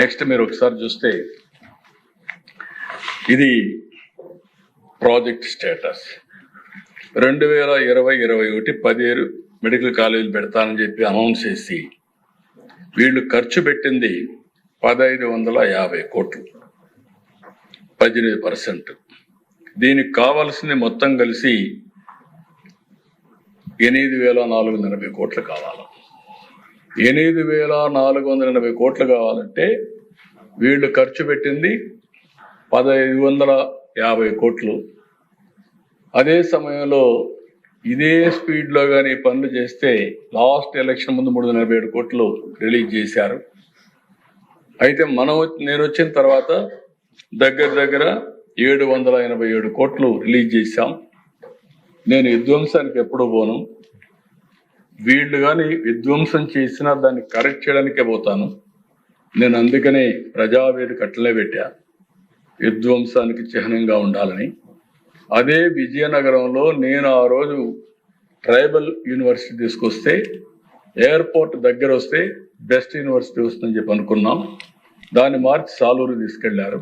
Next మీరు ఒకసారి చూస్తే ఇది ప్రాజెక్ట్ స్టేటస్ 2020-21 17 మెడికల్ కాలేజీలు పెడతానని చెప్పి అనౌన్స్ చేసి వీళ్ళు ఖర్చు పెట్టింది 1550 కోట్లు, 18%. దీనికి కావాల్సింది మొత్తం కలిసి 8480 కోట్లు కావాలి. 8480 కోట్లు కావాలంటే వీళ్ళు ఖర్చు పెట్టింది 1550 కోట్లు. అదే సమయంలో ఇదే స్పీడ్లో కానీ పనులు చేస్తే లాస్ట్ ఎలక్షన్ ముందు 347 కోట్లు రిలీజ్ చేశారు. అయితే నేను వచ్చిన తర్వాత దగ్గర 787 కోట్లు రిలీజ్ చేశాం. నేను విధ్వంసానికి ఎప్పుడు పోను, వీళ్ళు కానీ విధ్వంసం చేసినా దాన్ని కరెక్ట్ చేయడానికే పోతాను. నేను అందుకనే ప్రజావేదిక అట్లనే పెట్టా, విధ్వంసానికి చిహ్నంగా ఉండాలని. అదే విజయనగరంలో నేను ఆ రోజు ట్రైబల్ యూనివర్సిటీ తీసుకొస్తే ఎయిర్పోర్ట్ దగ్గర వస్తే బెస్ట్ యూనివర్సిటీ వస్తుందని చెప్పి అనుకున్నాం. దాన్ని మార్చి సాలూరు తీసుకెళ్లారు.